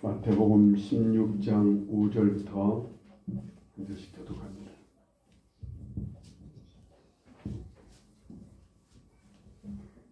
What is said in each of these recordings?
마태복음 16장 5절부터 한 절씩 교독합니다.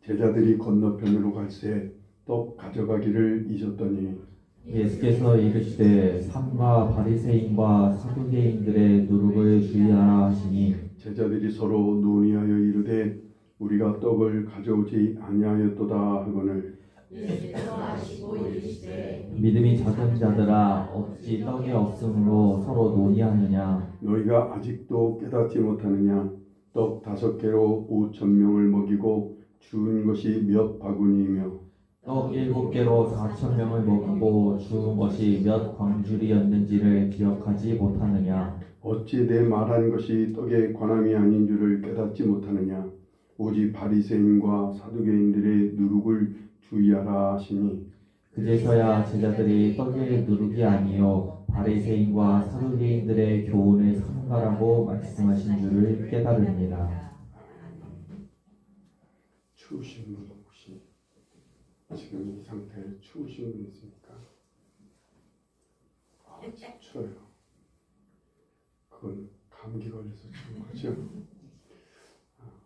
제자들이 건너편으로 갈새 떡 가져가기를 잊었더니 예수께서 이르시되 삼가 바리새인과 사두개인들의 누룩을 주의하라 하시니 제자들이 서로 논의하여 이르되 우리가 떡을 가져오지 아니하였도다 하거늘 예수께서 아시고 이르시되 믿음이 작은 자들아 어찌 떡이 없으므로 서로 논의하느냐. 너희가 아직도 깨닫지 못하느냐. 떡 5개로 5,000명을 먹이고 주은 것이 몇 바구니이며 떡 7개로 4,000명을 먹이고 주은 것이 몇 광줄이었는지를 기억하지 못하느냐. 어찌 내 말한 것이 떡에 관함이 아닌 줄을 깨닫지 못하느냐. 오직 바리새인과 사두개인들의 누룩을 주의하라 하시니 그제서야 제자들이 떡의 누룩이 아니요 바리새인과 사두개인들의 교훈을 삼가라고 말씀하신 줄을 깨달으니라. 추우신 분 혹시 지금 이 상태에 추우신 분 있습니까? 추워요. 그건 감기 걸려서 추운 거죠.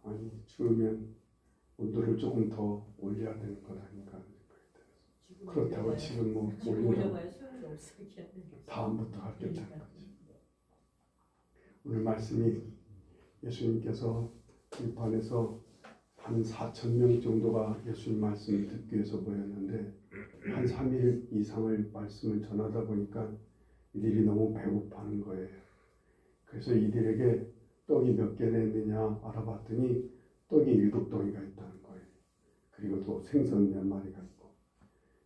아니 추우면 온도를 조금 더 올려야 되는 것 아닌가. 그렇다고 지금 뭐 올린다고 다음부터 하겠다는 거지. 오늘 말씀이 예수님께서 들판에서 한 4,000명 정도가 예수님 말씀을 듣기 위해서 모였는데 한 3일 이상을 말씀을 전하다 보니까 이들이 너무 배고파하는 거예요. 그래서 이들에게 떡이 몇 개나 있느냐 알아봤더니 떡이 7덩이가 있다는 거예요. 그리고 또 생선 몇 마리가 있고.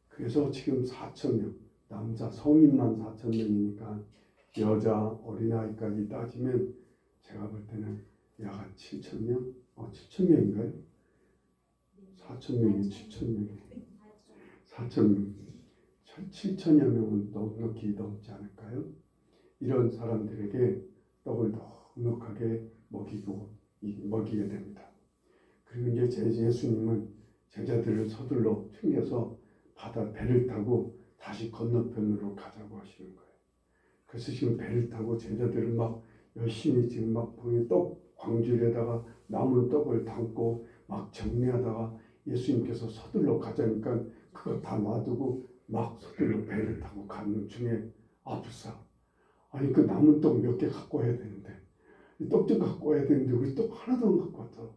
그래서 지금 4,000명, 남자 성인만 4,000명이니까 여자 어린아이까지 따지면 제가 볼 때는 약 한 7,000명? 7,000명인가요? 4,000명이 7,000명이 4,000명 7,000여 명은 넉넉히 넘지 않을까요? 이런 사람들에게 떡을 넉넉하게 먹이게 됩니다. 그리고 이제 예수님은 제자들을 서둘러 튕겨서 바다 배를 타고 다시 건너편으로 가자고 하시는 거예요. 그래서 지금 배를 타고 제자들을 막 열심히 지금 막 떡 광줄에다가 남은 떡을 담고 막 정리하다가 예수님께서 서둘러 가자니까 그거 다 놔두고 막 서둘러 배를 타고 가는 중에 아부싸. 아니 그 남은 떡 몇 개 갖고 와야 되는데 떡 좀 갖고 와야 되는데 우리 떡 하나도 안 갖고 왔어.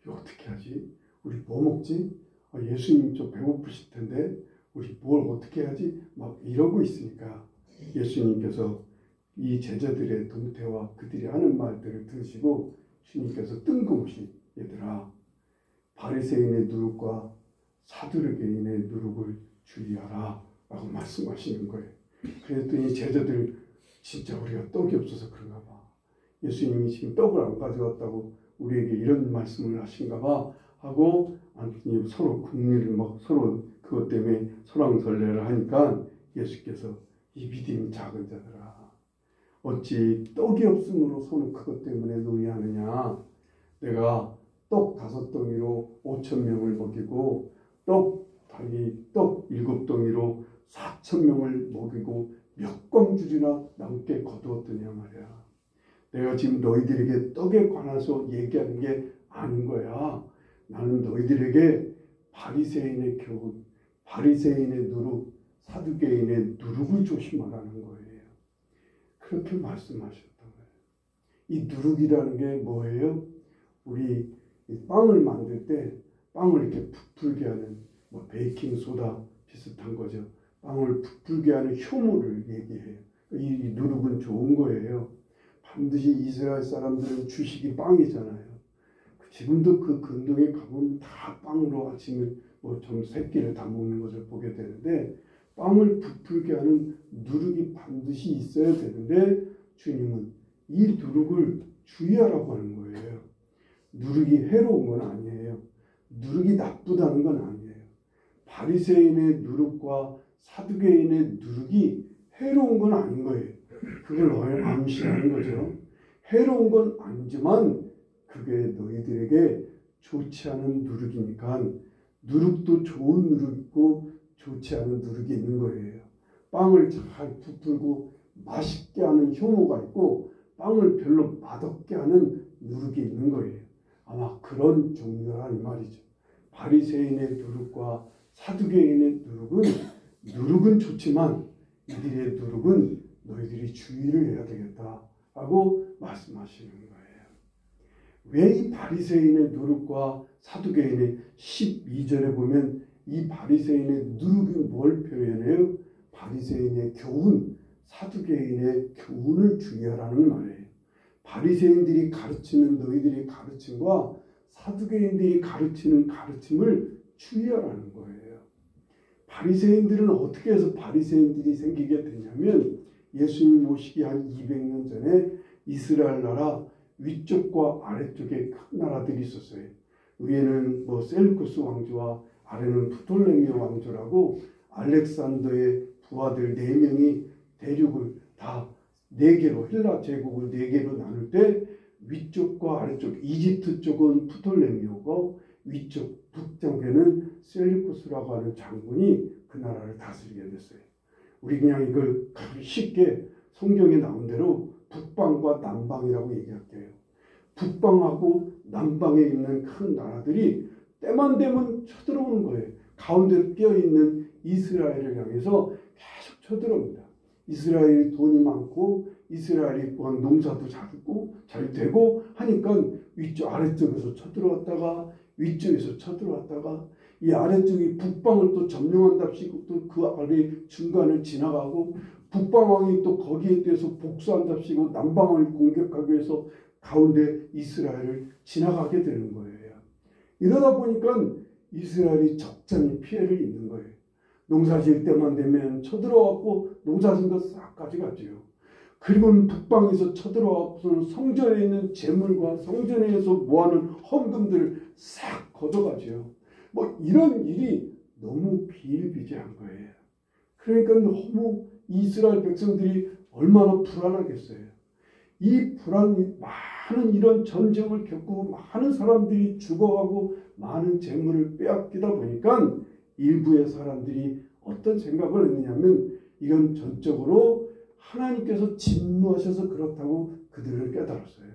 이거 어떻게 하지? 우리 뭐 먹지? 예수님 좀 배고프실 텐데 우리 뭘 어떻게 하지? 막 이러고 있으니까 예수님께서 이 제자들의 동태와 그들이 하는 말들을 들으시고 주님께서 뜬금없이 얘들아 바리새인의 누룩과 사두개인의 누룩을 주의하라 라고 말씀하시는 거예요. 그랬더니 제자들 진짜 우리가 떡이 없어서 그런가 봐. 예수님이 지금 떡을 안 가져왔다고 우리에게 이런 말씀을 하신가 봐 하고 아무튼 서로 국리를 막 서로 그것 때문에 설왕설래를 하니까 예수께서 이 믿음이 작은 자들아 어찌 떡이 없으므로 서로 그것 때문에 논의하느냐. 내가 떡 5덩이로 5,000명을 먹이고 떡 7덩이로 4,000명을 먹이고 몇 광줄이나 남게 거두었더냐 말이야. 내가 지금 너희들에게 떡에 관해서 얘기하는 게 아닌 거야. 나는 너희들에게 바리새인의 교훈, 바리새인의 누룩, 사두개인의 누룩을 조심하라는 거예요. 그렇게 말씀하셨던 거예요. 이 누룩이라는 게 뭐예요? 우리 빵을 만들 때 빵을 이렇게 부풀게 하는 뭐 베이킹 소다 비슷한 거죠. 빵을 부풀게 하는 효모를 얘기해요. 이 누룩은 좋은 거예요. 반드시 이스라엘 사람들은 주식이 빵이잖아요. 지금도 그 근동에 가보면 다 빵으로 아침에 뭐 좀 새끼를 다 먹는 것을 보게 되는데 빵을 부풀게 하는 누룩이 반드시 있어야 되는데 주님은 이 누룩을 주의하라고 하는 거예요. 누룩이 해로운 건 아니에요. 누룩이 나쁘다는 건 아니에요. 바리새인의 누룩과 사두개인의 누룩이 해로운 건 아닌 거예요. 그걸 암시하는 거죠. 해로운 건 아니지만 그게 너희들에게 좋지 않은 누룩이니까 누룩도 좋은 누룩이 있고 좋지 않은 누룩이 있는 거예요. 빵을 잘 부풀고 맛있게 하는 효모가 있고 빵을 별로 맛없게 하는 누룩이 있는 거예요. 아마 그런 종류라 이 말이죠. 바리새인의 누룩과 사두개인의 누룩은 좋지만 이들의 누룩은 너희들이 주의를 해야 되겠다라고 말씀하시는 거예요. 왜 이 바리새인의 누룩과 사두개인의 12절에 보면 이 바리새인의 누룩이 뭘 표현해요? 바리새인의 교훈, 사두개인의 교훈을 주의하라는 말이에요. 바리새인들이 가르치는 너희들의 가르침과 사두개인들이 가르치는 가르침을 주의하라는 거예요. 바리새인들은 어떻게 해서 바리새인들이 생기게 되냐면 예수님이 오시기 한 200년 전에 이스라엘 나라 위쪽과 아래쪽에 큰 나라들이 있었어요. 위에는 셀루쿠스 왕조와 아래는 프톨레미 왕조라고 알렉산더의 부하들 4명이 대륙을 다 4개로 헬라 제국을 4개로 나눌 때 위쪽과 아래쪽 이집트 쪽은 프톨레미오고 위쪽 북쪽에는 셀루쿠스라고 하는 장군이 그 나라를 다스리게 됐어요. 우리 그냥 이걸 쉽게 성경에 나온 대로 북방과 남방이라고 얘기할게요. 북방하고 남방에 있는 큰 나라들이 때만 되면 쳐들어오는 거예요. 가운데 끼어있는 이스라엘을 향해서 계속 쳐들어옵니다. 이스라엘이 돈이 많고 이스라엘이 농사도 잘 되고 하니까 위쪽 아래쪽에서 쳐들어왔다가 위쪽에서 쳐들어왔다가 이 아래쪽이 북방을 또 점령한답시고 또 그 아래 중간을 지나가고 북방왕이 또 거기에 대해서 복수한답시고 남방을 공격하기 위해서 가운데 이스라엘을 지나가게 되는 거예요. 이러다 보니까 이스라엘이 적잖이 피해를 입는 거예요. 농사 지을 때만 되면 쳐들어와서 농사 지은 거 싹 가져가죠. 그리고는 북방에서 쳐들어와서 성전에 있는 재물과 성전에서 모아놓은 헌금들을 싹 걷어가죠. 이런 일이 너무 비일비재한 거예요. 그러니까 너무 이스라엘 백성들이 얼마나 불안하겠어요. 이 불안이 많은 이런 전쟁을 겪고 많은 사람들이 죽어가고 많은 재물을 빼앗기다 보니까 일부의 사람들이 어떤 생각을 했느냐면 이건 전적으로 하나님께서 진노하셔서 그렇다고 그들을 깨달았어요.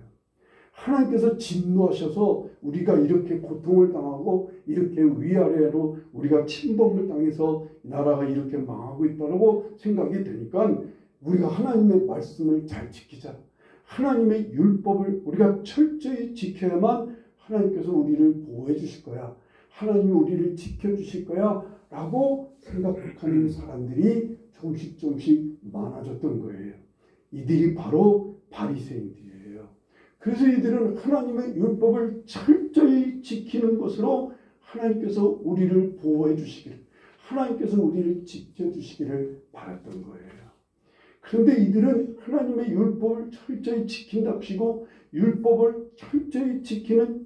하나님께서 진노하셔서 우리가 이렇게 고통을 당하고 이렇게 위아래로 우리가 침범을 당해서 나라가 이렇게 망하고 있다고 생각이 되니까 우리가 하나님의 말씀을 잘 지키자. 하나님의 율법을 우리가 철저히 지켜야만 하나님께서 우리를 보호해 주실 거야. 하나님이 우리를 지켜주실 거야 라고 생각하는 사람들이 조금씩 많아졌던 거예요. 이들이 바로 바리새인들이에요. 그래서 이들은 하나님의 율법을 철저히 지키는 것으로 하나님께서 우리를 보호해 주시기를, 하나님께서 우리를 지켜주시기를 바랐던 거예요. 그런데 이들은 하나님의 율법을 철저히 지킨답시고 율법을 철저히 지키는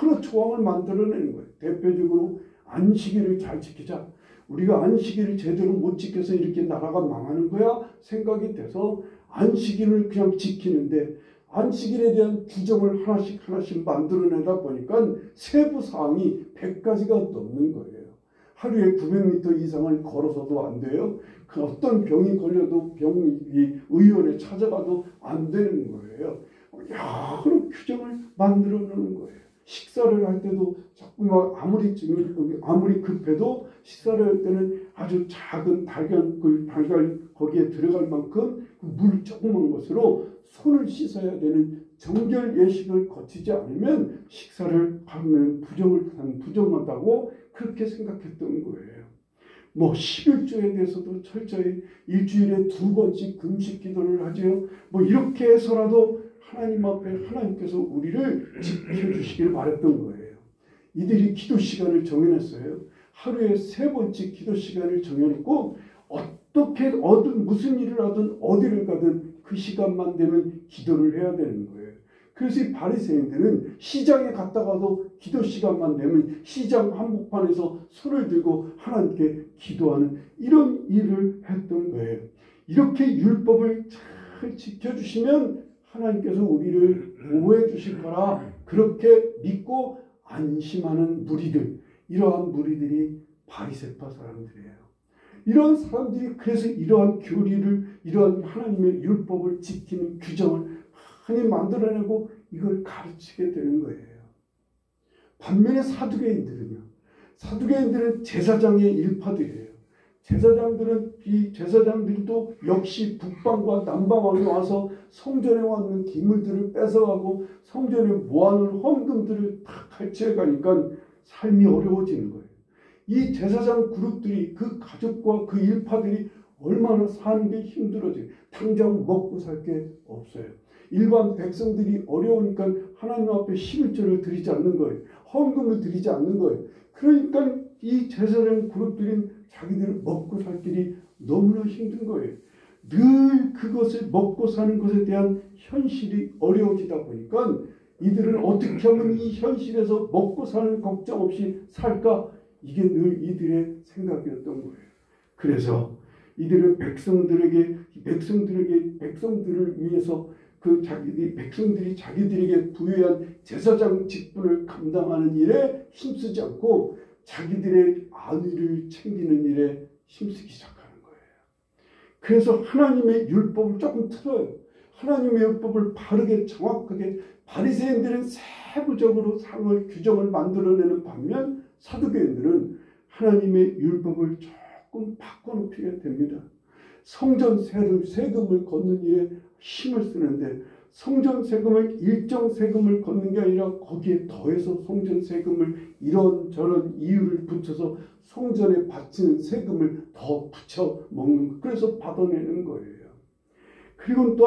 여러 조항을 만들어내는 거예요. 대표적으로 안식일을 잘 지키자. 우리가 안식일을 제대로 못 지켜서 이렇게 나라가 망하는 거야 생각이 돼서 안식일을 그냥 지키는데 안식일에 대한 규정을 하나씩 만들어내다 보니까 세부 사항이 100가지가 넘는 거예요. 하루에 900m 이상을 걸어서도 안 돼요. 그 어떤 병이 걸려도 의원에 찾아가도 안 되는 거예요. 여러 규정을 만들어 놓는 거예요. 식사를 할 때도 자꾸 아무리 급해도 식사를 할 때는 아주 작은 달걀 거기에 들어갈 만큼 물 조그만 것으로 손을 씻어야 되는 정결 예식을 거치지 않으면 식사를 하면 부정하다고 그렇게 생각했던 거예요. 11조에 대해서도 철저히 일주일에 2번씩 금식 기도를 하죠. 이렇게 해서라도 하나님 앞에 하나님께서 우리를 지켜주시길 바랬던 거예요. 이들이 기도 시간을 정해놨어요. 하루에 3번씩 기도 시간을 정해놓고 어떻게 무슨 일을 하든 어디를 가든 그 시간만 되면 기도를 해야 되는 거예요. 그래서 이 바리새인들은 시장에 갔다가도 기도 시간만 되면 시장 한복판에서 손을 들고 하나님께 기도하는 이런 일을 했던 거예요. 이렇게 율법을 잘 지켜주시면 하나님께서 우리를 보호해 주실 거라 그렇게 믿고 안심하는 무리들, 이러한 무리들이 바리새파 사람들이에요. 이런 사람들이 그래서 이러한 교리를, 이러한 하나님의 율법을 지키는 규정을 많이 만들어내고 이걸 가르치게 되는 거예요. 반면에 사두개인들은 제사장의 일파들이에요. 이 제사장들도 역시 북방과 남방왕이 와서 성전에 왔는 기물들을 뺏어가고 성전에 모아놓은 헌금들을 다 칼치해 가니까 삶이 어려워지는 거예요. 이 제사장 그룹들이, 그 가족과 그 일파들이 얼마나 사는 게 힘들어져요. 당장 먹고 살 게 없어요. 일반 백성들이 어려우니까 하나님 앞에 11조를 드리지 않는 거예요. 헌금을 드리지 않는 거예요. 그러니까 이 제사장 그룹들은 자기들 먹고 살 길이 너무나 힘든 거예요. 늘 그것을 먹고 사는 것에 대한 현실이 어려워지다 보니까 이들은 어떻게 하면 이 현실에서 먹고 사는 걱정 없이 살까? 이게 늘 이들의 생각이었던 거예요. 그래서 이들은 백성들을 위해서 백성들이 자기들에게 부여한 제사장 직분을 감당하는 일에 힘쓰지 않고 자기들의 안위를 챙기는 일에 힘쓰기 시작하는 거예요. 그래서 하나님의 율법을 조금 틀어요. 하나님의 율법을 바르게 정확하게, 바리새인들은 세부적으로 상을 규정을 만들어내는 반면 사두개인들은 하나님의 율법을 조금 바꿔놓게 됩니다. 성전 세금을 걷는 일에 힘을 쓰는데 성전 세금을 일정 세금을 걷는 게 아니라 거기에 더해서 성전 세금을 이런저런 이유를 붙여서 성전에 바치는 세금을 더 붙여 먹는 거. 그래서 받아내는 거예요. 그리고 또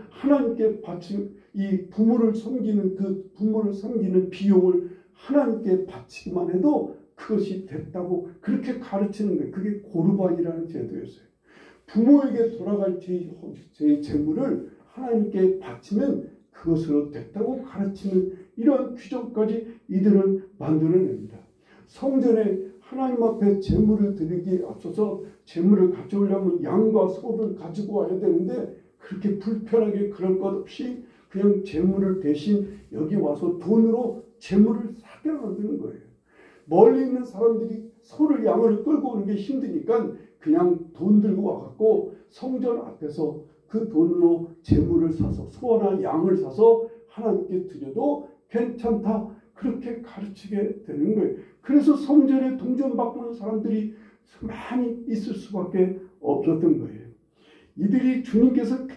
하나님께 바친 이 부모를 섬기는 비용을 하나님께 바치기만 해도 그것이 됐다고 그렇게 가르치는 거예요. 그게 고르반이라는 제도였어요. 부모에게 돌아갈 제 재물을 하나님께 바치면 그것으로 됐다고 가르치는 이러한 규정까지 이들은 만들어냅니다. 성전에 하나님 앞에 재물을 드리기에 앞서서 재물을 가져오려면 양과 소를 가지고 와야 되는데 그렇게 불편하게 그럴 것 없이 그냥 재물을 대신 여기 와서 돈으로 재물을 사게 만드는 거예요. 멀리 있는 사람들이 소를 양을 끌고 오는 게 힘드니까 그냥 돈 들고 와갖고 성전 앞에서 그 돈으로 재물을 사서 소나 양을 사서 하나님께 드려도 괜찮다. 그렇게 가르치게 되는 거예요. 그래서 성전에 동전 바꾸는 사람들이 많이 있을 수밖에 없었던 거예요. 이들이 주님께서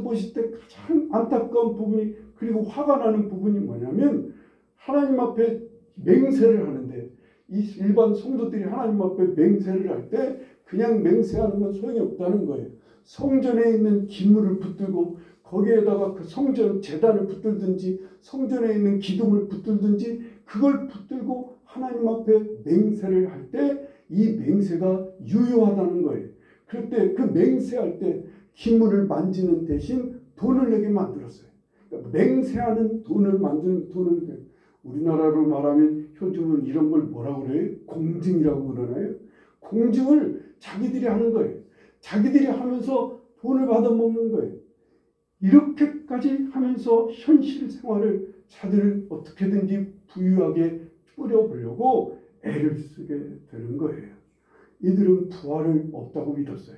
보실 때 가장 안타까운 부분이, 그리고 화가 나는 부분이 뭐냐면 하나님 앞에 맹세를 하는데 이 일반 성도들이 하나님 앞에 맹세를 할 때 그냥 맹세하는 건 소용이 없다는 거예요. 성전에 있는 기물을 붙들고 거기에다가 그 성전 제단을 붙들든지 성전에 있는 기둥을 붙들든지 그걸 붙들고 하나님 앞에 맹세를 할 때 이 맹세가 유효하다는 거예요. 그럴 때 그 맹세할 때 기물을 만지는 대신 돈을 내게 만들었어요. 그러니까 맹세하는 돈을 만드는 돈을, 우리나라로 말하면 요즘은 이런 걸 뭐라고 그래요? 공증이라고 그러나요? 공증을 자기들이 하는 거예요. 자기들이 하면서 돈을 받아먹는 거예요. 이렇게까지 하면서 현실 생활을 자들을 어떻게든지 부유하게 뿌려보려고 애를 쓰게 되는 거예요. 이들은 부활을 없다고 믿었어요.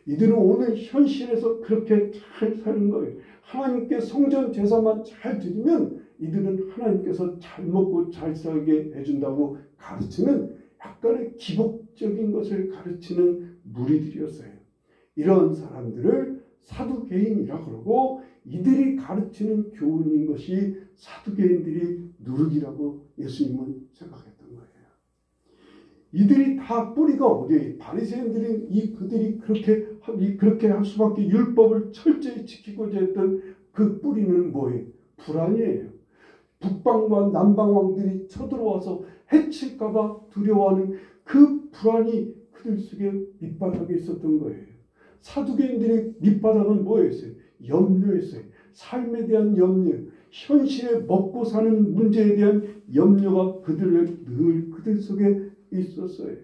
이들은 오늘 현실에서 그렇게 잘 사는 거예요. 하나님께 성전 제사만 잘 드리면 이들은 하나님께서 잘 먹고 잘 살게 해준다고 가르치는 약간의 기복적인 것을 가르치는 무리들이었어요. 이런 사람들을 사두개인이라 그러고 이들이 가르치는 교훈인 것이 사두개인들이 누룩이라고 예수님은 생각했던 거예요. 이들이 다 뿌리가 어디에? 바리새인들이 그들이 그렇게 할 수밖에 율법을 철저히 지키고자 했던 그 뿌리는 뭐예요? 불안이에요. 북방과 남방 왕들이 쳐들어와서 해칠까봐 두려워하는 그 불안이 그들 속에 밑바닥에 있었던 거예요. 사두개인들의 밑바닥은 뭐였어요? 염려였어요. 삶에 대한 염려, 현실에 먹고 사는 문제에 대한 염려가 그들 속에 있었어요.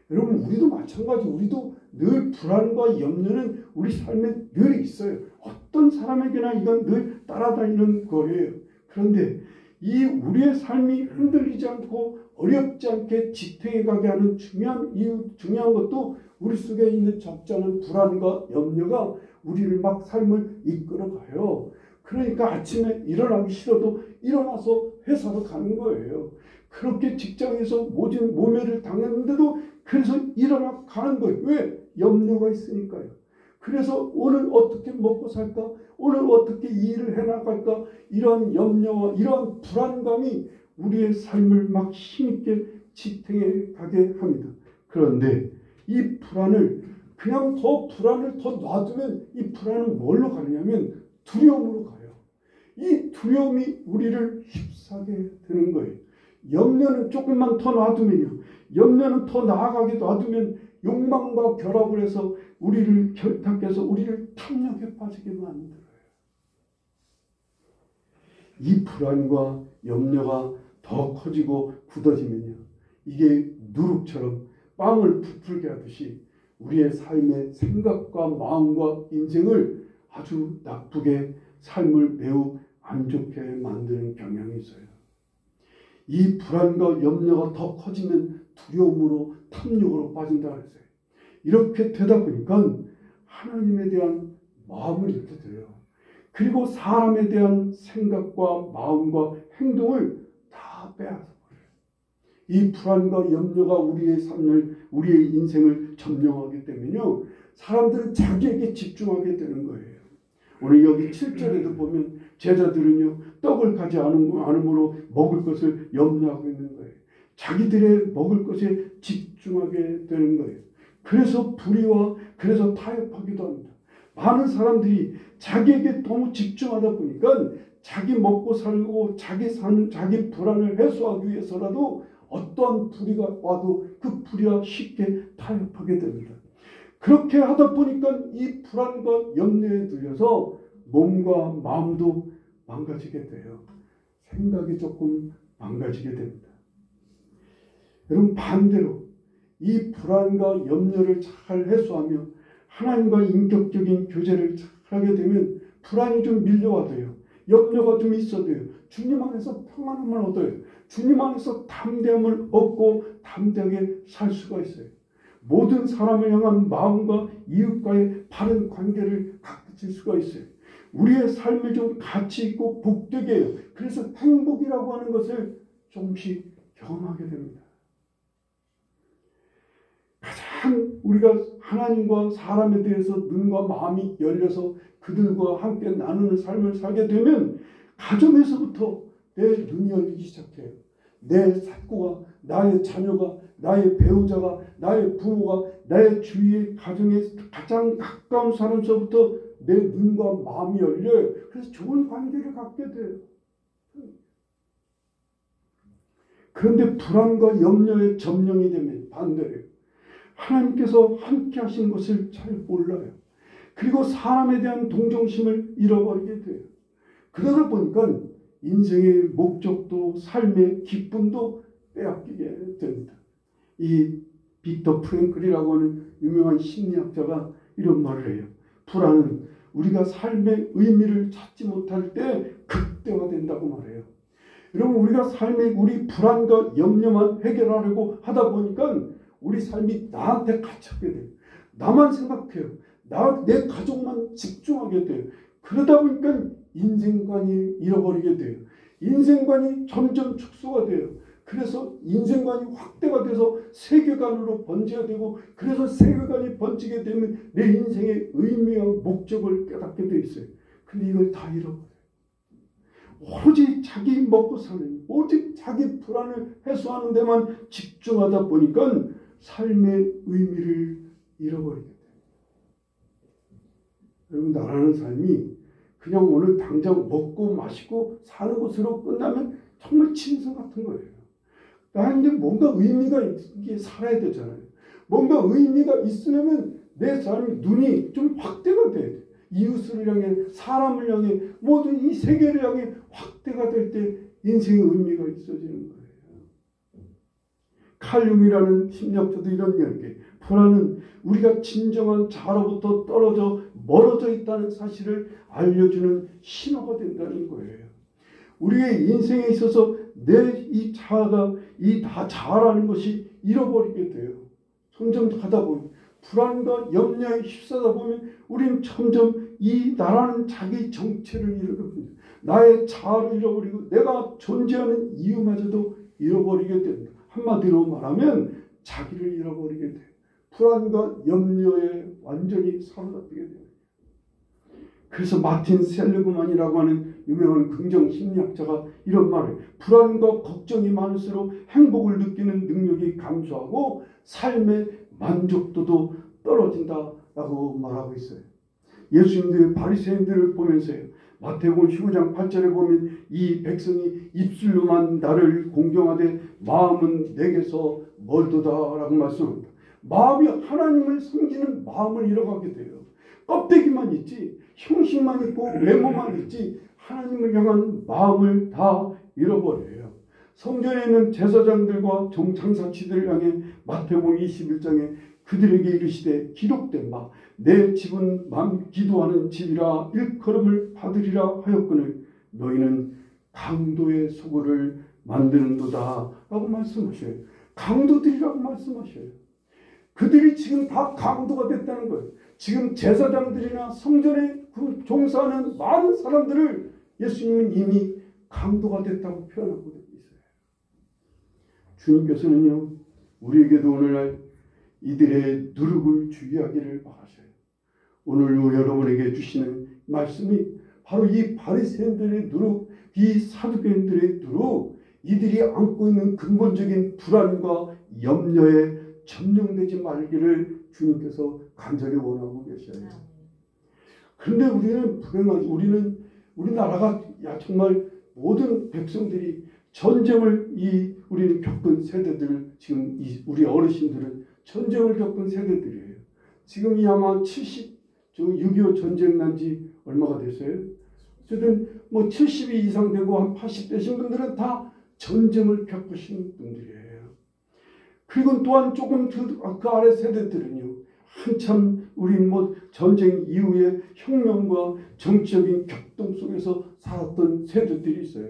여러분, 우리도 마찬가지. 우리도 늘 불안과 염려는 우리 삶에 늘 있어요. 어떤 사람에게나 이건 늘 따라다니는 거예요. 그런데 이 우리의 삶이 흔들리지 않고 어렵지 않게 지탱해 가게 하는 중요한 것도 우리 속에 있는 적잖은 불안과 염려가 우리를 막 삶을 이끌어가요. 그러니까 아침에 일어나기 싫어도 일어나서 회사로 가는 거예요. 그렇게 직장에서 모멸을 당했는데도 그래서 일어나 가는 거예요. 왜? 염려가 있으니까요. 그래서 오늘 어떻게 먹고 살까? 오늘 어떻게 이 일을 해나갈까? 이러한 염려와 이러한 불안감이 우리의 삶을 막 힘있게 지탱해 가게 합니다. 그런데 이 불안을 그냥 불안을 더 놔두면 이 불안은 뭘로 가느냐면 두려움으로 가요. 이 두려움이 우리를 휩싸게 되는 거예요. 염려는 조금만 더 놔두면요. 염려는 더 나아가게 놔두면 욕망과 결합을 해서 우리를 결탁해서 우리를 탐욕에 빠지게 만들어요. 이 불안과 염려가 더 커지고 굳어지면요. 이게 누룩처럼 빵을 부풀게 하듯이 우리의 삶의 생각과 마음과 인생을 아주 나쁘게 삶을 매우 안 좋게 만드는 경향이 있어요. 이 불안과 염려가 더 커지면 두려움으로 탐욕으로 빠진다 그랬어요. 이렇게 되다 보니까 하나님에 대한 마음을 잃게 돼요. 그리고 사람에 대한 생각과 마음과 행동을 다 빼앗아 버려요. 이 불안과 염려가 우리의 삶을, 우리의 인생을 점령하기 때문에요. 사람들은 자기에게 집중하게 되는 거예요. 오늘 여기 7절에도 보면 제자들은요, 떡을 가지 않음으로 먹을 것을 염려하고 있는 거예요. 자기들의 먹을 것에 집중하게 되는 거예요. 그래서 불의와 그래서 타협하기도 합니다. 많은 사람들이 자기에게 너무 집중하다 보니까 자기 먹고 살고 자기 불안을 해소하기 위해서라도 어떠한 불의가 와도 그 불의와 쉽게 타협하게 됩니다. 그렇게 하다 보니까 이 불안과 염려에 들려서 몸과 마음도 망가지게 돼요. 생각이 조금 망가지게 됩니다. 여러분 반대로 이 불안과 염려를 잘 해소하며 하나님과 인격적인 교제를 잘 하게 되면 불안이 좀 밀려와도요. 염려가 좀 있어도요. 주님 안에서 평안함을 얻어요. 주님 안에서 담대함을 얻고 담대하게 살 수가 있어요. 모든 사람을 향한 마음과 이웃과의 바른 관계를 가질 수가 있어요. 우리의 삶을 좀 가치 있고 복되게 해요. 그래서 행복이라고 하는 것을 조금씩 경험하게 됩니다. 가장 우리가 하나님과 사람에 대해서 눈과 마음이 열려서 그들과 함께 나누는 삶을 살게 되면 가정에서부터 내 눈이 열리기 시작해요. 내 식구가, 나의 자녀가, 나의 배우자가, 나의 부모가, 나의 주위의 가정에 가장 가까운 사람서부터 내 눈과 마음이 열려요. 그래서 좋은 관계를 갖게 돼요. 그런데 불안과 염려에 점령이 되면 반대예요. 하나님께서 함께 하시는 것을 잘 몰라요. 그리고 사람에 대한 동정심을 잃어버리게 돼요. 그러다 보니까 인생의 목적도 삶의 기쁨도 빼앗기게 됩니다. 이 빅터 프랭클이라고 하는 유명한 심리학자가 이런 말을 해요. 불안은 우리가 삶의 의미를 찾지 못할 때 극대화된다고 말해요. 여러분 우리가 우리 불안과 염려만 해결하려고 하다 보니까 우리 삶이 나한테 갇히게 돼요. 나만 생각해요. 내 가족만 집중하게 돼요. 그러다 보니까 인생관이 잃어버리게 돼요. 인생관이 점점 축소가 돼요. 그래서 인생관이 확대가 돼서 세계관으로 번져야 되고 그래서 세계관이 번지게 되면 내 인생의 의미와 목적을 깨닫게 돼 있어요. 근데 이걸 다 잃어버려요. 오로지 자기 먹고 사는, 오직 자기 불안을 해소하는 데만 집중하다 보니까 삶의 의미를 잃어버리게 돼요. 여러분 나라는 삶이 그냥 오늘 당장 먹고 마시고 사는 것으로 끝나면 정말 짐승 같은 거예요. 나한테 뭔가 의미가 있게 살아야 되잖아요. 뭔가 의미가 있으려면 내 삶의 눈이 좀 확대가 돼야 돼요. 이웃을 향해, 사람을 향해, 모든 이 세계를 향해 확대가 될 때 인생의 의미가 있어지는 거예요. 칼 융이라는 심리학자도 이런 이야기예요. 불안은 우리가 진정한 자아로부터 멀어져 있다는 사실을 알려주는 신호가 된다는 거예요. 우리의 인생에 있어서 내 이 자아가 이 다 잘하는 것이 잃어버리게 돼요. 점점 가다 보면 불안과 염려에 휩싸다 보면 우리는 점점 이 나라는 자기 정체를 잃어버립니다. 나의 자아를 잃어버리고 내가 존재하는 이유마저도 잃어버리게 됩니다. 한마디로 말하면 자기를 잃어버리게 돼요. 불안과 염려에 완전히 사로잡히게 됩니다. 그래서 마틴 셀리그만이라고 하는 유명한 긍정 심리학자가 이런 말을, 불안과 걱정이 많을수록 행복을 느끼는 능력이 감소하고 삶의 만족도도 떨어진다라고 말하고 있어요. 예수님들 바리새인들을 보면서요, 마태복음 15장 8절에 보면 이 백성이 입술로만 나를 공경하되 마음은 내게서 멀도다라고 말씀합니다. 마음이 하나님을 섬기는 마음을 잃어가게 돼요. 껍데기만 있지, 형식만 있고 외모만 있지 하나님을 향한 마음을 다 잃어버려요. 성전에 있는 제사장들과 종장사치들을 향해 마태복음 21장에 그들에게 이르시되 기록된 바 내 집은 기도하는 집이라 일컬음을 받으리라 하였거늘 너희는 강도의 소굴을 만드는도다 라고 말씀하셔요. 강도들이라고 말씀하셔요. 그들이 지금 다 강도가 됐다는 거예요. 지금 제사장들이나 성전에 종사하는 많은 사람들을 예수님은 이미 강도가 됐다고 표현하고 있어요. 주님께서는요, 우리에게도 오늘날 이들의 누룩을 주의하기를 바라셔요. 오늘 여러분에게 주시는 말씀이 바로 이 바리새인들의 누룩, 이 사두개인들의 누룩, 이들이 안고 있는 근본적인 불안과 염려에 점령되지 말기를 주님께서 간절히 원하고 계셔요. 그런데 우리는 불행하죠. 우리나라가 정말 모든 백성들이 전쟁을 우리는 겪은 세대들, 지금 우리 어르신들은 전쟁을 겪은 세대들이에요. 지금이 아마 6.25 전쟁 난 지 얼마가 됐어요? 어쨌든 70이 이상 되고 한 80 되신 분들은 다 전쟁을 겪으신 분들이에요. 그리고 또한 조금 그 아래 세대들은요, 한참 우리 전쟁 이후에 혁명과 정치적인 격동 속에서 살았던 세대들이 있어요.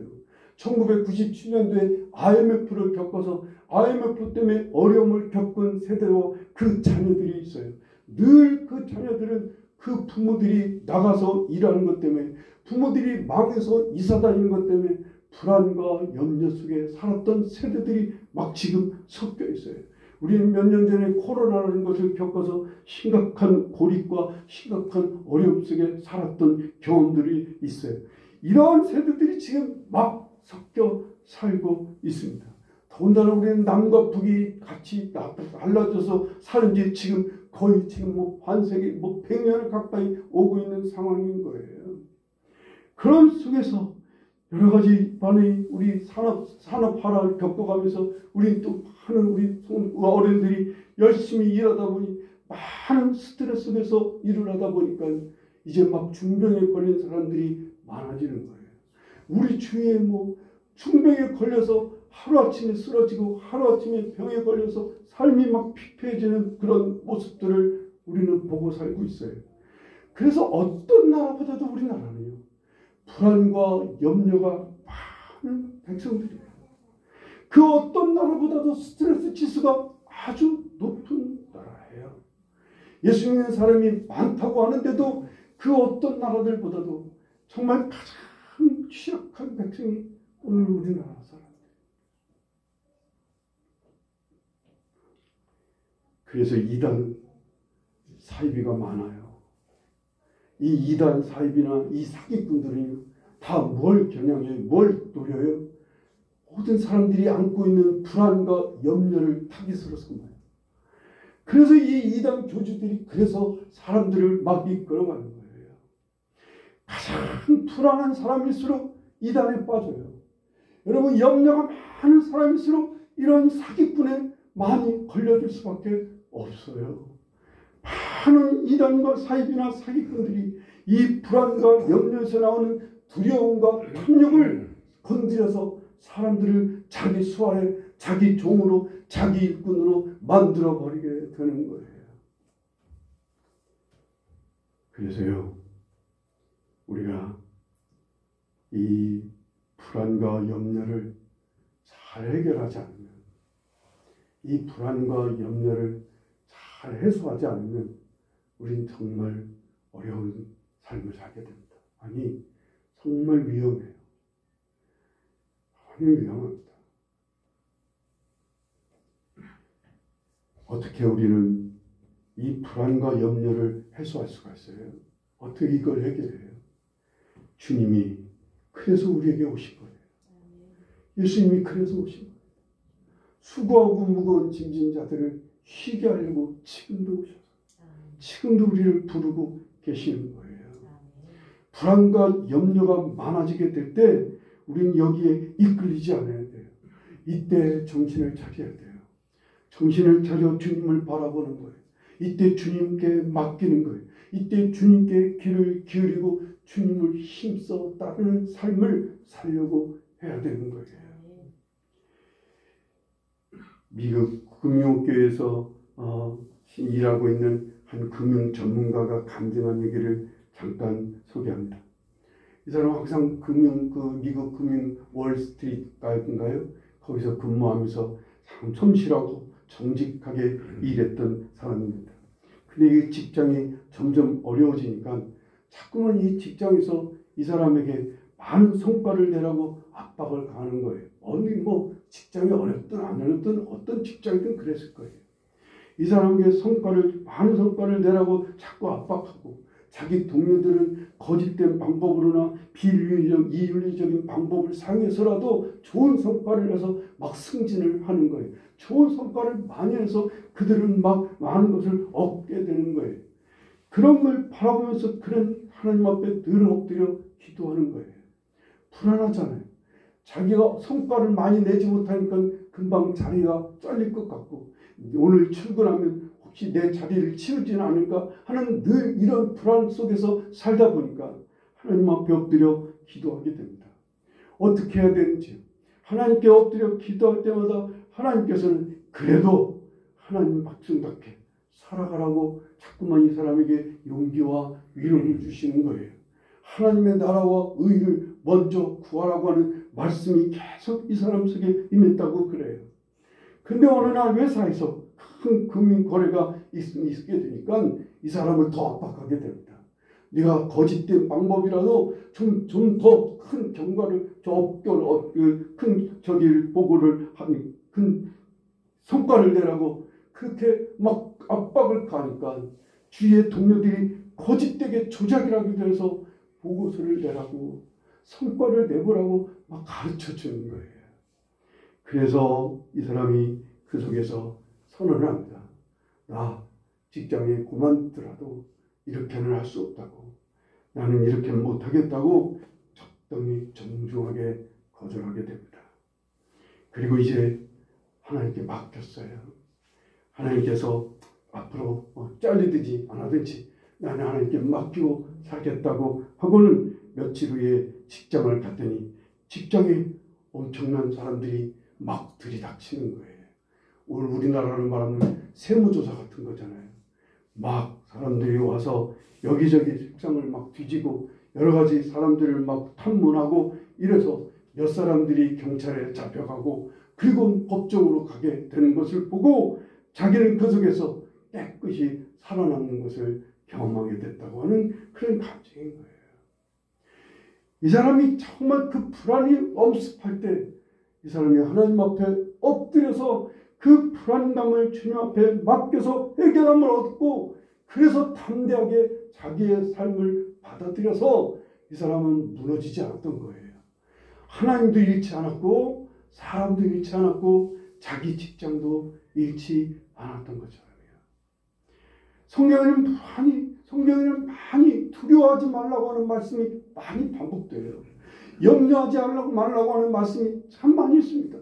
1997년도에 IMF를 겪어서 IMF 때문에 어려움을 겪은 세대와 그 자녀들이 있어요. 늘 그 자녀들은 그 부모들이 나가서 일하는 것 때문에, 부모들이 망해서 이사 다니는 것 때문에 불안과 염려 속에 살았던 세대들이 막 지금 섞여 있어요. 우리는 몇 년 전에 코로나라는 것을 겪어서 심각한 고립과 심각한 어려움 속에 살았던 경험들이 있어요. 이러한 세대들이 지금 막 섞여 살고 있습니다. 더군다나 우리는 남과 북이 같이 갈라져서 사는 지 지금 거의 반세기 100년을 가까이 오고 있는 상황인 거예요. 그런 속에서 여러 가지 우리 산업화를 겪어가면서 우리 또 우리 어른들이 열심히 일하다 보니 많은 스트레스 속에서 일을 하다 보니까 이제 막 중병에 걸린 사람들이 많아지는 거예요. 우리 주위에 중병에 걸려서 하루아침에 쓰러지고 하루아침에 병에 걸려서 삶이 막 피폐해지는 그런 모습들을 우리는 보고 살고 있어요. 그래서 어떤 나라보다도 우리나라는요, 불안과 염려가 많은 백성들이에요. 그 어떤 나라보다도 스트레스 지수가 아주 높은 나라예요. 예수 믿는 사람이 많다고 하는데도 그 어떤 나라들보다도 정말 가장 취약한 백성이 오늘 우리나라 사람들. 그래서 이단 사이비가 많아요. 이 이단 사이비나 이 사기꾼들은요, 다 뭘 겨냥해요? 뭘 노려요? 모든 사람들이 안고 있는 불안과 염려를 타깃으로 삼아요. 그래서 이 이단 교주들이 그래서 사람들을 막 이끌어가는 거예요. 가장 불안한 사람일수록 이단에 빠져요. 여러분, 염려가 많은 사람일수록 이런 사기꾼에 많이 걸려들 수밖에 없어요. 많은 이단과 사이비나 사기꾼들이 이 불안과 염려에서 나오는 두려움과 탐욕을 건드려서 사람들을 자기 수하에 자기 종으로 자기 일꾼으로 만들어버리게 되는 거예요. 그래서요, 우리가 이 불안과 염려를 잘 해결하지 않으면 이 불안과 염려를 잘 해소하지 않으면 우린 정말 어려운 삶을 살게 됩니다. 아니, 정말 위험해요. 많이 위험합니다. 어떻게 우리는 이 불안과 염려를 해소할 수가 있어요? 어떻게 이걸 해결해요? 주님이 그래서 우리에게 오신 거예요. 예수님이 그래서 오신 거예요. 수고하고 무거운 짐진 자들을 쉬게 하려고 지금도 오셔서 지금도 우리를 부르고 계시는 거예요. 불안과 염려가 많아지게 될 때 우리는 여기에 이끌리지 않아야 돼요. 이때 정신을 차려야 돼요. 정신을 차려 주님을 바라보는 거예요. 이때 주님께 맡기는 거예요. 이때 주님께 귀를 기울이고 주님을 힘써 따르는 삶을 살려고 해야 되는 거예요. 미국 금융교회에서 일하고 있는 한 금융 전문가가 간증한 얘기를 잠깐 소개합니다. 이 사람은 항상 미국 금융 월스트리트가인가요? 거기서 근무하면서 참 성실하고 정직하게 일했던 사람입니다. 근데 이 직장이 점점 어려워지니까 자꾸만 이 직장에서 이 사람에게 많은 성과를 내라고 압박을 가하는 거예요. 어느 직장이 어렵든 안 어렵든 어떤 직장이든 그랬을 거예요. 이 사람에게 많은 성과를 내라고 자꾸 압박하고 자기 동료들은 거짓된 방법으로나 이윤리적인 방법을 사용해서라도 좋은 성과를 내서 막 승진을 하는 거예요. 좋은 성과를 많이 해서 그들은 막 많은 것을 얻게 되는 거예요. 그런 걸 바라보면서 그런 하나님 앞에 늘 엎드려 기도하는 거예요. 불안하잖아요. 자기가 성과를 많이 내지 못하니까 금방 자리가 잘릴 것 같고 오늘 출근하면 혹시 내 자리를 치우지는 않을까 하는 늘 이런 불안 속에서 살다 보니까 하나님 앞에 엎드려 기도하게 됩니다. 어떻게 해야 되는지 하나님께 엎드려 기도할 때마다 하나님께서는 그래도 하나님 백성답게 살아가라고 자꾸만 이 사람에게 용기와 위로를 주시는 거예요. 하나님의 나라와 의를 먼저 구하라고 하는 말씀이 계속 이 사람 속에 임했다고 그래요. 근데 어느 날 회사에서 큰 금융 거래가 있게 되니까 이 사람을 더 압박하게 됩니다. 네가 거짓된 방법이라도 좀 더 큰 경과를 큰 보고를 하니 큰 성과를 내라고 그렇게 막 압박을 가니까 주위의 동료들이 거짓되게 조작이라고 해서 보고서를 내라고 성과를 내보라고 막 가르쳐 주는 거예요. 그래서 이 사람이 그 속에서 선언을 합니다. 나 직장에 그만두더라도 이렇게는 할 수 없다고. 나는 이렇게는 못하겠다고 적당히 정중하게 거절하게 됩니다. 그리고 이제 하나님께 맡겼어요. 하나님께서 앞으로 잘리든지 안 하든지 나는 하나님께 맡기고 살겠다고 하고는 며칠 후에 직장을 갔더니 직장에 엄청난 사람들이 막 들이닥치는 거예요. 오늘 우리나라로 말하면 세무조사 같은 거잖아요. 막 사람들이 와서 여기저기 책상을 막 뒤지고 여러 가지 사람들을 막 탐문하고 이래서 몇 사람들이 경찰에 잡혀가고 그리고 법정으로 가게 되는 것을 보고 자기는 그 속에서 깨끗이 살아남는 것을 경험하게 됐다고 하는 그런 감정인 거예요. 이 사람이 정말 그 불안이 엄습할 때 이 사람이 하나님 앞에 엎드려서 그 불안감을 주님 앞에 맡겨서 해결함을 얻고 그래서 담대하게 자기의 삶을 받아들여서 이 사람은 무너지지 않았던 거예요. 하나님도 잃지 않았고 사람도 잃지 않았고 자기 직장도 잃지 않았던 것처럼요. 성경에는 많이 두려워하지 말라고 하는 말씀이 많이 반복돼요. 염려하지 말라고 하는 말씀이 참 많이 있습니다.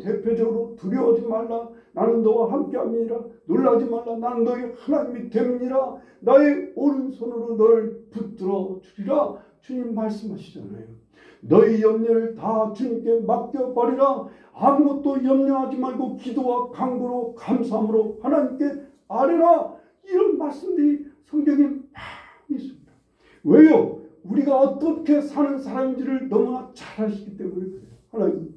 대표적으로 두려워하지 말라. 나는 너와 함께함이니라. 놀라지 말라. 나는 너의 하나님이 됨이니라. 나의 오른손으로 너를 붙들어 주리라. 주님 말씀하시잖아요. 너희 염려를 다 주님께 맡겨버리라. 아무것도 염려하지 말고 기도와 간구로 감사함으로 하나님께 아뢰라. 이런 말씀들이 성경에 많이 있습니다. 왜요? 우리가 어떻게 사는 사람인지를 너무나 잘 아시기 때문에 그래요. 하나님,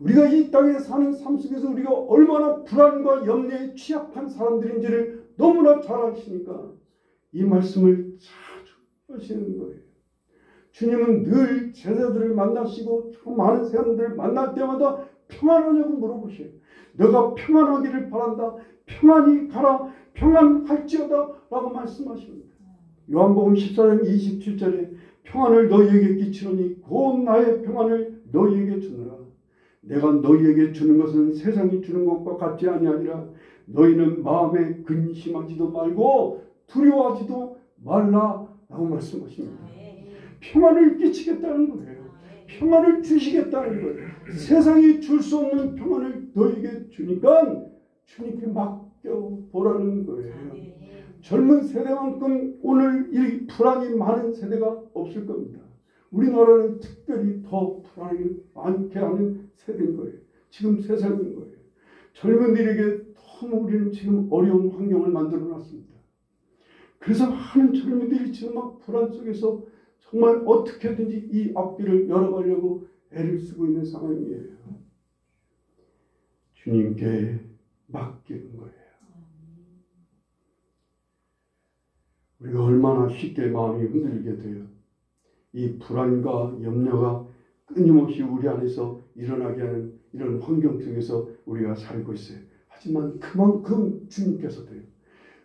우리가 이 땅에 사는 삶 속에서 우리가 얼마나 불안과 염려에 취약한 사람들인지를 너무나 잘 아시니까 이 말씀을 자주 하시는 거예요. 주님은 늘 제자들을 만나시고 참 많은 사람들을 만날 때마다 평안하냐고 물어보셔요. 너가 평안하기를 바란다. 평안히 가라. 평안할지어다 라고 말씀하십니다. 요한복음 14장 27절에 평안을 너희에게 끼치노니 곧 나의 평안을 너희에게 주노라. 내가 너희에게 주는 것은 세상이 주는 것과 같지 아니하니라. 너희는 마음에 근심하지도 말고 두려워하지도 말라 라고 말씀하십니다. 평안을 끼치겠다는 거예요. 평안을 주시겠다는 거예요. 세상이 줄 수 없는 평안을 너희에게 주니까 주님께 맡겨보라는 거예요. 젊은 세대만큼 오늘 이 불안이 많은 세대가 없을 겁니다. 우리나라는 특별히 더 불안이 많게 하는 세대인 거예요. 지금 세상인 거예요. 젊은이들에게 너무 우리는 지금 어려운 환경을 만들어 놨습니다. 그래서 많은 젊은이들이 지금 막 불안 속에서 정말 어떻게든지 이 앞길을 열어가려고 애를 쓰고 있는 상황이에요. 주님께 맡기는 거예요. 우리가 얼마나 쉽게 마음이 흔들리게 돼요. 이 불안과 염려가 끊임없이 우리 안에서 일어나게 하는 이런 환경 속에서 우리가 살고 있어요. 하지만 그만큼 주님께서도요.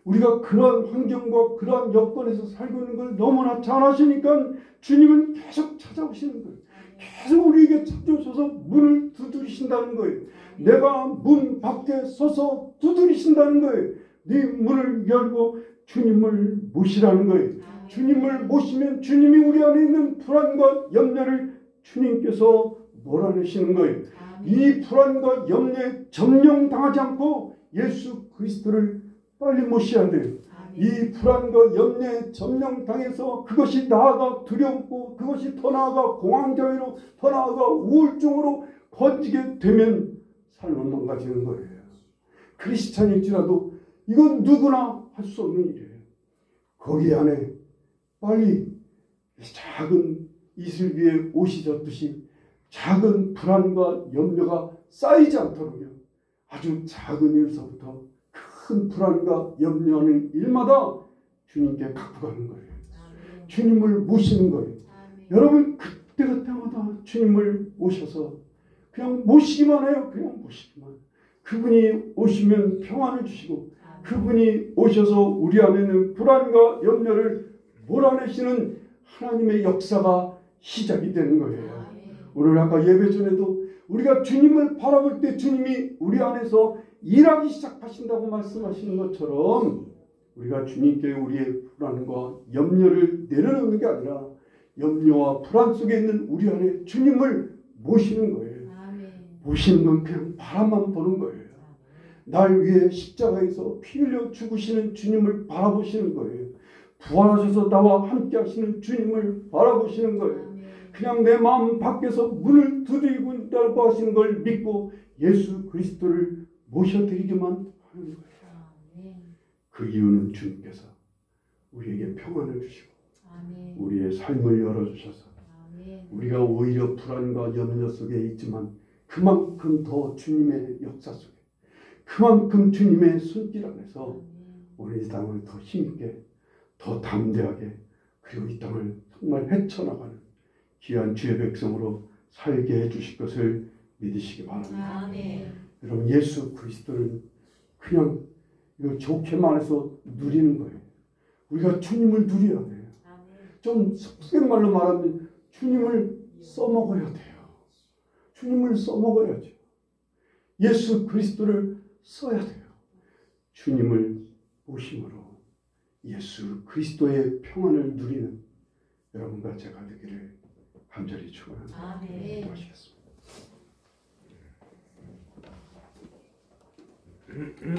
우리가 그러한 환경과 그러한 여건에서 살고 있는 걸 너무나 잘 아시니까 주님은 계속 찾아오시는 거예요. 계속 우리에게 찾아오셔서 문을 두드리신다는 거예요. 내가 문 밖에 서서 두드리신다는 거예요. 네 문을 열고 주님을 모시라는 거예요. 주님을 모시면 주님이 우리 안에 있는 불안과 염려를 주님께서 몰아내시는 거예요. 이 불안과 염려에 점령당하지 않고 예수 그리스도를 빨리 모셔야 돼요. 이 불안과 염려에 점령당해서 그것이 나아가 두렵고 그것이 더 나아가 공황장애로 더 나아가 우울증으로 번지게 되면 삶은 망가지는 거예요. 크리스찬일지라도 이건 누구나 할 수 없는 일이에요. 거기 안에 빨리 작은 이슬 위에 옷이 젖듯이 작은 불안과 염려가 쌓이지 않도록요. 아주 작은 일서부터 큰 불안과 염려하는 일마다 주님께 갖고 가는 거예요. 주님을 모시는 거예요. 여러분 그때마다 주님을 모셔서 그냥 모시기만 해요. 그냥 모시기만. 그분이 오시면 평안을 주시고 그분이 오셔서 우리 안에 있는 불안과 염려를 몰아내시는 하나님의 역사가 시작이 되는 거예요. 오늘 아까 예배 전에도 우리가 주님을 바라볼 때 주님이 우리 안에서 일하기 시작하신다고 말씀하시는 것처럼 우리가 주님께 우리의 불안과 염려를 내려놓는 게 아니라 염려와 불안 속에 있는 우리 안에 주님을 모시는 거예요. 모시는 건 그냥 바라만 보는 거예요. 날 위해 십자가에서 피 흘려 죽으시는 주님을 바라보시는 거예요. 부활하셔서 나와 함께 하시는 주님을 바라보시는 거예요. 그냥 내 마음 밖에서 문을 두드리고 있다고 하시는 걸 믿고 예수 그리스도를 모셔드리기만 하는 거예요. 그 이유는 주님께서 우리에게 평안을 주시고 우리의 삶을 열어주셔서 우리가 오히려 불안과 염려 속에 있지만 그만큼 더 주님의 역사 속에 그만큼 주님의 손길 안에서 우리 이 땅을 더 힘있게 더 담대하게 그리고 이 땅을 정말 헤쳐나가는 귀한 주의 백성으로 살게 해주실 것을 믿으시기 바랍니다. 여러분 예수 그리스도는 그냥 이거 좋게 말해서 누리는 거예요. 우리가 주님을 누려야 돼요. 좀 속된말로 말하면 주님을 써먹어야 돼요. 주님을 써먹어야죠. 예수 그리스도를 써야 돼요. 주님을 모심으로 예수 그리스도의 평안을 누리는 여러분과 제가 되기를 간절히 축원합니다. 기도하시겠습니다.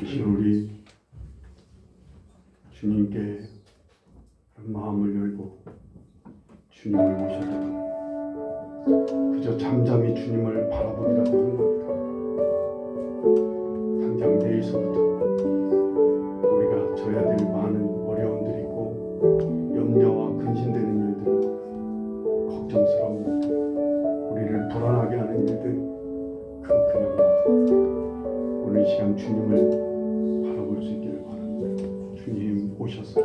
이제 우리 주님께 마음을 열고 주님을 모셔도 그저 잠잠히 주님을 바라보기라도 하는 겁니다. 당장 내일서부터 우리가 져야 될 많은 어려움들이 있고 염려와 근심되는 일들, 걱정스러운 일들, 우리를 불안하게 하는 일들, 그 시간 주님을 바라볼 수 있기를 바랍니다. 주님 오셔서